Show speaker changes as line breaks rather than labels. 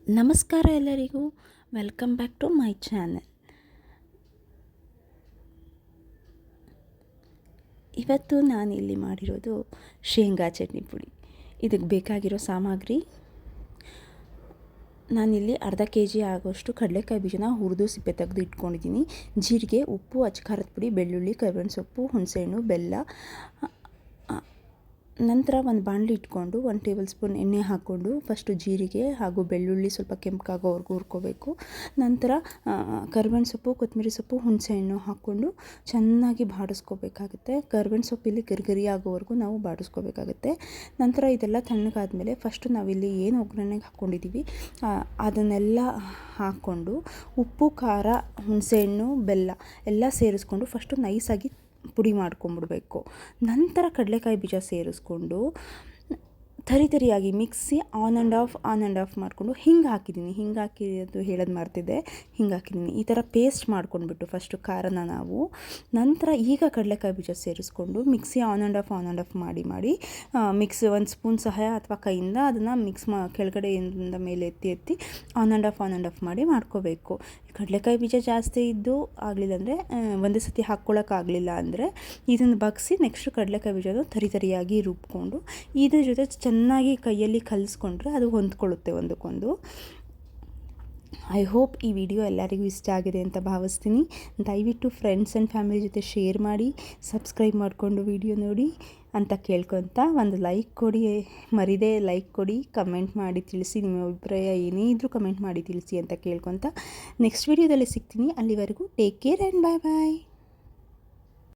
ನಮಸ್ಕಾರ ಎಲ್ಲರಿಗೂ, welcome back to my channel. ಇವತ್ತು ನಾನಿಲ್ಲಿ ಮಾಡಿರೋದು ಶೇಂಗಾ ಚಟ್ನಿ ಪುಡಿ. ಇದಕ್ಕೆ ಬೇಕಾಗಿರೋ ಸಾಮಗ್ರಿ, ನಾನಿಲ್ಲಿ ಅರ್ಧ kg ಆಗೋಷ್ಟು ಕಡಲೆಕಾಯಿ ಬೀಜನ ಹುರಿದು ಸಿಪ್ಪೆ ತೆಗೆದು ಇಟ್ಕೊಂಡಿದ್ದೀನಿ. ಜೀರಿಗೆ, ಉಪ್ಪು, ಅಚ್ಚ ಪುಡಿ, ಬೆಳ್ಳುಳ್ಳಿ, ಕರಿಬೇವಿನ ಸೊಪ್ಪು, ಹುಣಸೆಹಣ್ಣು, ಬೆಲ್ಲ. ನಂತರ ಒಂದು ಬಾಣಲಿ ಇಟ್ಕೊಂಡು 1 ಟೇಬಲ್ ಸ್ಪೂನ್ ಎಣ್ಣೆ ಹಾಕ್ಕೊಂಡು ಫಸ್ಟು ಜೀರಿಗೆ ಹಾಗೂ ಬೆಳ್ಳುಳ್ಳಿ ಸ್ವಲ್ಪ ಕೆಂಪಗಾಗೋವರೆಗೂ ಹುರ್ಕೋಬೇಕು. ನಂತರ ಕರಿಬೇವಿನ ಸೊಪ್ಪು, ಕೊತ್ತಂಬರಿ ಸೊಪ್ಪು, ಹುಣಸೆಹಣ್ಣು ಹಾಕ್ಕೊಂಡು ಚೆನ್ನಾಗಿ ಬಾಡಿಸ್ಕೋಬೇಕಾಗುತ್ತೆ. ಕರಿಬೇವಿನ ಸೊಪ್ಪು ಇಲ್ಲಿ ಗರಿ ಆಗೋವರೆಗೂ ನಾವು ಬಾಡಿಸ್ಕೋಬೇಕಾಗುತ್ತೆ. ನಂತರ ಇದೆಲ್ಲ ತಣ್ಣಗಾದ್ಮೇಲೆ ಫಸ್ಟು ನಾವಿಲ್ಲಿ ಏನು ಒಗ್ಗರಣೆಗೆ ಹಾಕ್ಕೊಂಡಿದ್ದೀವಿ ಅದನ್ನೆಲ್ಲ ಹಾಕ್ಕೊಂಡು ಉಪ್ಪು, ಖಾರ, ಹುಣಸೆಹಣ್ಣು, ಬೆಲ್ಲ ಎಲ್ಲ ಸೇರಿಸ್ಕೊಂಡು ಫಸ್ಟು ನೈಸಾಗಿ ಪುಡಿ ಮಾಡ್ಕೊಂಬಿಡ್ಬೇಕು. ನಂತರ ಕಡಲೆಕಾಯಿ ಬೀಜ ಸೇರಿಸ್ಕೊಂಡು ತರಿಯಾಗಿ ಮಿಕ್ಸಿ ಆನ್ ಆ್ಯಂಡ್ ಆಫ್ ಮಾಡಿಕೊಂಡು ಹಿಂಗೆ ಹಾಕಿದ್ದೀನಿ. ಹಿಂಗೆ ಹಾಕಿದ್ದು ಹೇಳೋದು ಮರ್ತಿದ್ದೆ, ಹಿಂಗೆ ಹಾಕಿದ್ದೀನಿ. ಈ ಥರ ಪೇಸ್ಟ್ ಮಾಡ್ಕೊಂಡ್ಬಿಟ್ಟು ಫಸ್ಟು ಖಾರನ ನಾವು ನಂತರ ಈಗ ಕಡಲೆಕಾಯಿ ಬೀಜ ಸೇರಿಸ್ಕೊಂಡು ಮಿಕ್ಸಿ ಆನ್ ಆ್ಯಂಡ್ ಆಫ್ ಮಾಡಿ ಮಿಕ್ಸ್ 1 ಸ್ಪೂನ್ ಸಹಾಯ ಅಥವಾ ಕೈಯಿಂದ ಅದನ್ನು ಮಿಕ್ಸ್ ಕೆಳಗಡೆಯಿಂದ ಮೇಲೆ ಎತ್ತಿ ಆನ್ ಆ್ಯಂಡ್ ಆಫ್ ಮಾಡ್ಕೋಬೇಕು. ಕಡಲೆಕಾಯಿ ಬೀಜ ಜಾಸ್ತಿ ಇದ್ದು ಆಗಲಿಲ್ಲ ಅಂದರೆ ಒಂದೇ ಸತಿ ಹಾಕ್ಕೊಳ್ಳೋಕ್ಕಾಗಲಿಲ್ಲ ಅಂದರೆ ಇದನ್ನು ಬಗ್ಸಿ ನೆಕ್ಸ್ಟು ಕಡಲೆಕಾಯಿ ಬೀಜನ ತರಿಯಾಗಿ ರುಬ್ಕೊಂಡು ಇದ್ರ ಜೊತೆ ಚೆನ್ನಾಗಿ ಕೈಯಲ್ಲಿ ಕಲಿಸ್ಕೊಂಡ್ರೆ ಅದು ಹೊಂದ್ಕೊಳ್ಳುತ್ತೆ ಒಂದಕ್ಕೊಂದು. ಐ ಹೋಪ್ ಈ ವಿಡಿಯೋ ಎಲ್ಲರಿಗೂ ಇಷ್ಟ ಆಗಿದೆ ಅಂತ ಭಾವಿಸ್ತೀನಿ. ದಯವಿಟ್ಟು ಫ್ರೆಂಡ್ಸ್ ಆ್ಯಂಡ್ ಫ್ಯಾಮಿಲಿ ಜೊತೆ ಶೇರ್ ಮಾಡಿ, ಸಬ್ಸ್ಕ್ರೈಬ್ ಮಾಡಿಕೊಂಡು ವಿಡಿಯೋ ನೋಡಿ ಅಂತ ಕೇಳ್ಕೊತ ಒಂದು ಲೈಕ್ ಕೊಡಿ, ಮರಿದೇ ಲೈಕ್ ಕೊಡಿ, ಕಮೆಂಟ್ ಮಾಡಿ ತಿಳಿಸಿ, ನಿಮ್ಮ ಅಭಿಪ್ರಾಯ ಏನೇ ಇದ್ದರೂ ಕಮೆಂಟ್ ಮಾಡಿ ತಿಳಿಸಿ ಅಂತ ಕೇಳ್ಕೊತ ನೆಕ್ಸ್ಟ್ ವಿಡಿಯೋದಲ್ಲಿ ಸಿಗ್ತೀನಿ. ಅಲ್ಲಿವರೆಗೂ ಟೇಕ್ ಕೇರ್ ಆ್ಯಂಡ್ ಬಾಯ್.